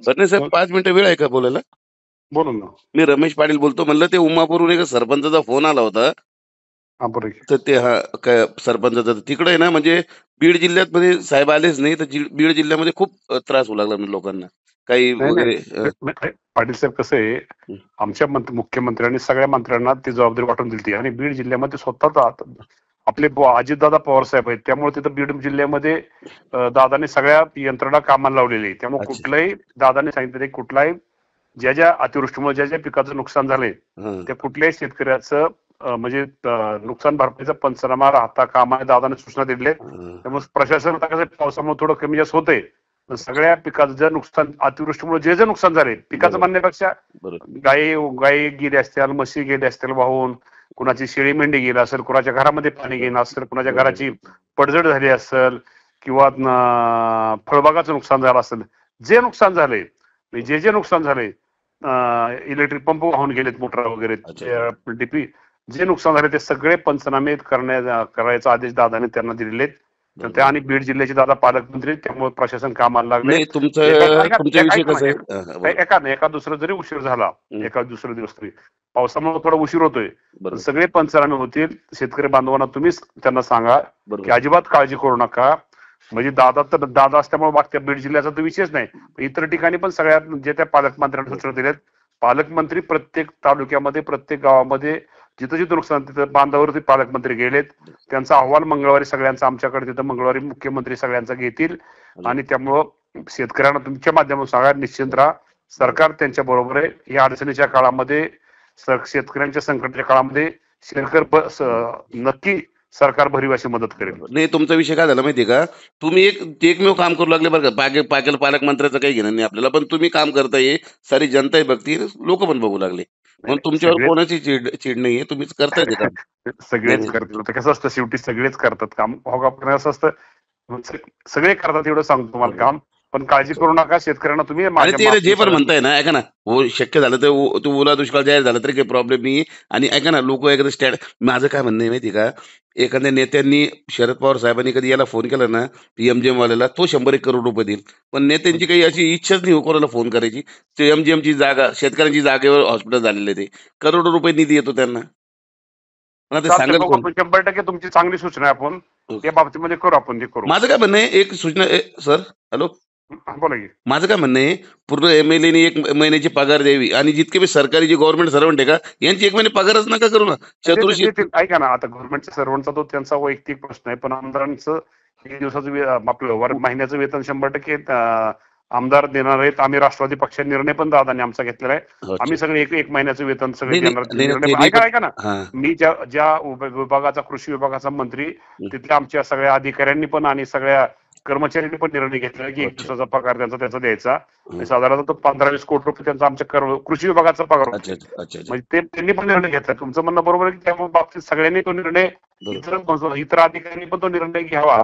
सरने साहेब 5 मिनिटं वेळ आहे का बोलायला? बोलून ना. मी रमेश पाटील बोलतो. म्हणलं ते उमापूरहून एका सरपंचाचा फोन आला होता. बरं. तर ते काय सरपंचाचा तिकडे आहे ना, म्हणजे बीड जिल्ह्यात मध्ये साहेब आलेच नाही तर बीड जिल्ह्यामध्ये खूप त्रास होऊ लागला लोकांना काही वगैरे. पाटील साहेब कसं आहे, आमच्या मुख्यमंत्र्यांनी सगळ्या मंत्र्यांना ती जबाबदारी वाटून दिली आणि बीड जिल्ह्यामध्ये स्वतः आपले अजितदादा पवार साहेब आहेत, त्यामुळे तिथं बीड जिल्ह्यामध्ये दादाने सगळ्या यंत्रणा कामाला लावलेली आहे. त्यामुळे कुठल्याही दादाने सांगितलं कुठलाही ज्या अतिवृष्टीमुळे ज्या पिकाचं नुकसान झालंय त्या कुठल्याही शेतकऱ्याचं म्हणजे नुकसान भरपाईचा पंचनामा राहता कामा दादाने सूचना दिल्या. त्यामुळे प्रशासन आता कसं पावसामुळे थोडं कमी जास्त होतंय, सगळ्या पिकाचं जे नुकसान अतिवृष्टीमुळे जे नुकसान झाले पिकाचं म्हणण्यापेक्षा गायी गेले असतील, म्हशी गेले असतील वाहून, कुणाची शेळी मेंढी गेली असेल, कुणाच्या घरामध्ये पाणी गेलं असेल, कुणाच्या घराची पडझड झाली असेल किंवा फळबागाचं नुकसान झालं असेल, जे नुकसान झाले जे नुकसान झाले इलेक्ट्रिक पंप वाहून गेलेत, मोटर वगैरे डीपी जे नुकसान झाले ते सगळे पंचनामे करायचा आदेश दादाने त्यांना दिलेले. त्या आणि बीड जिल्ह्याचे दादा पालकमंत्री, त्यामुळे प्रशासन कामाला लागले. एका दुसरं जरी उशीर झाला, एका दुसरा दिवस तरी पावसामुळे थोडा उशीर होतोय, सगळे पंचनामे होतील. शेतकरी बांधवांना तुम्हीच त्यांना सांगा की अजिबात काळजी करू नका. म्हणजे दादा असल्यामुळे मागच्या बीड जिल्ह्याचा तर विषयच नाही, इतर ठिकाणी पण सगळ्या जे त्या पालकमंत्र्यांना सूचना दिल्यात. पालकमंत्री प्रत्येक तालुक्यामध्ये प्रत्येक गावामध्ये जिथं जिथं नुकसान तिथं बांधावरती पालकमंत्री गेलेत. त्यांचा अहवाल मंगळवारी सगळ्यांचा आमच्याकडे तिथं मंगळवारी मुख्यमंत्री सगळ्यांचा घेतील आणि त्यामुळं शेतकऱ्यांना तुमच्या माध्यमातून सांगा निश्चिंत राहा, सरकार त्यांच्या बरोबर आहे. या अडचणीच्या काळामध्ये शेतकऱ्यांच्या संकटाच्या काळामध्ये नक्की सरकार भरीव अशी मदत करेल. नाही, तुमचा विषय काय झाला माहितीये का, तुम्ही एकमेव काम करू लागले बरं का. पालकमंत्र्याचं काही घेणं नाही आपल्याला, पण तुम्ही काम करताय, सारी जनता बघती, लोक पण बघू लागले, म्हणून तुमच्यावर कोणाची चिड नाहीये, तुम्हीच करताय ते काम. सगळेच करतात. कसं असतं शेवटी सगळेच करतात काम. असं असतं सगळे करतात एवढं सांगतो तुम्हाला काम, पण काळजी करू नका शेतकऱ्यांना. तुम्ही जे पण म्हणताय ना, ऐका ना, हो शक्य झालं तर तो ओला दुष्काळ जाहीर झाला तरी काही प्रॉब्लेम नाही. आणि ऐका ना, लोक एखादं माझं काय म्हणणं आहे माहिती का, एखाद्या नेत्यांनी शरद पवार साहेबांनी कधी याला फोन केला ना पीएमजीएम वाल्याला, तो 100 करोड रुपये देईल. पण नेत्यांची काही अशी इच्छाच नाही हो कोणाला फोन करायची. एमजीएमची जागा, शेतकऱ्यांची जागेवर हॉस्पिटल झालेले, ते करोडो रुपये निधी येतो त्यांना. 100% तुमची चांगली सूचना आहे, आपण या बाबतीमध्ये करू, आपण ते करू. माझं काय म्हणणं आहे, एक सूचना सर, हॅलो, बोला की. माझं काय म्हणणं आहे, पूर्ण एमएलएने 1 महिन्याची पगार द्यावी आणि जितके बी सरकारी जे गव्हर्नमेंट सर्वंट आहे का, यांची 1 महिने पगारच नका करू ना. चतुर्शी ऐका ना, आता गव्हर्नमेंटच्या सर्वंटचा तो त्यांचा वैयक्तिक प्रश्न आहे, पण आमदारांचं 1 दिवसाचं आपलं महिन्याचं वेतन 100% आमदार देणार आहेत. आम्ही राष्ट्रवादी पक्षाने निर्णय पण दादाने आमचा घेतलेला आहे. आम्ही सगळे 1 महिन्याचं वेतन सगळे देणार. ऐका ना, मी ज्या विभागाचा, कृषी विभागाचा मंत्री, तिथल्या आमच्या सगळ्या अधिकाऱ्यांनी पण आणि सगळ्या कर्मचाऱ्यांनी पण निर्णय घेतला की 1 दिवसाचा पगार त्याचा द्यायचा. साधारणतः 15-20 कोटी रुपये त्यांचा आमच्या कृषी विभागाचा पगार होता. म्हणजे त्यांनी पण निर्णय घेतला. तुमचं म्हणणं बरोबर आहे की त्या बाबतीत सगळ्यांनी तो निर्णय, इतर अधिकाऱ्यांनी पण तो निर्णय घ्यावा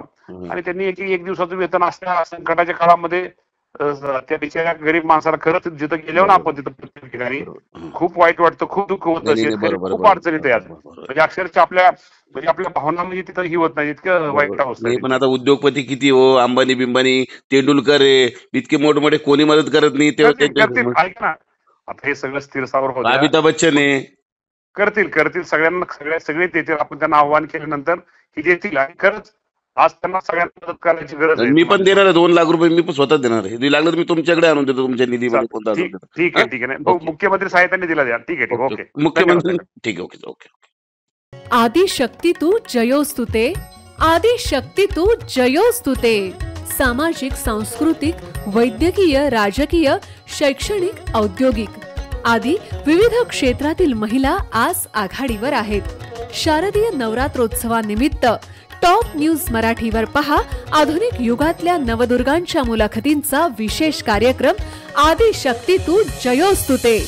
आणि त्यांनी 1 दिवसाचं वेतन असल्या संकटाच्या काळामध्ये त्या बिचाऱ्या गरीब माणसाला खरंच जिथं गेल्यावर आपण तिथं प्रत्येक ठिकाणी खूप वाईट वाटतं, खूप दुःख होतं, शेतकरी खूप अडचणीत आहे. म्हणजे अक्षरशः आपल्या भावना म्हणजे तिथं ही होत नाही, इतकं वाईट अवस्था. पण आता उद्योगपती किती हो, अंबानी बिंबानी, तेंडुलकर आहे, इतके मोठमोठे कोणी मदत करत नाही. ऐक ना, आता हे सगळं स्थिरसावर होतं. अमिताभ बच्चन आहे, करतील सगळ्यांना, सगळे देतील. आपण त्यांना आव्हान केल्यानंतर ही देतील आणि खरंच आज त्यांना सगळ्यांना मदत करायची गरज आहे. मी पण देणार आहे 2 लाख रुपये, मी पण स्वतः देणार आहे. लागलं तर मी तुमच्याकडे आणून देतो, तुमच्या निधीमध्ये. ठीक आहे. मुख्यमंत्री सहाय्याने दिला द्या. ठीक आहे, ओके. मुख्यमंत्री ठीक आहे, ओके. आदिशक्ती तू जयोस्तुते, आदिशक्ती तू जयोस्तुते. सामाजिक, सांस्कृतिक, वैद्यकीय, राजकीय, शैक्षणिक, औद्योगिक आदी विविध क्षेत्रातील महिला आज आघाडीवर आहेत. शारदीय नवरात्रोत्सवानिमित्त टॉप न्यूज मराठीवर पहा आधुनिक युगातल्या नवदुर्गांच्या मुलाखतींचा विशेष कार्यक्रम आदिशक्ती तू जयोस्तुते.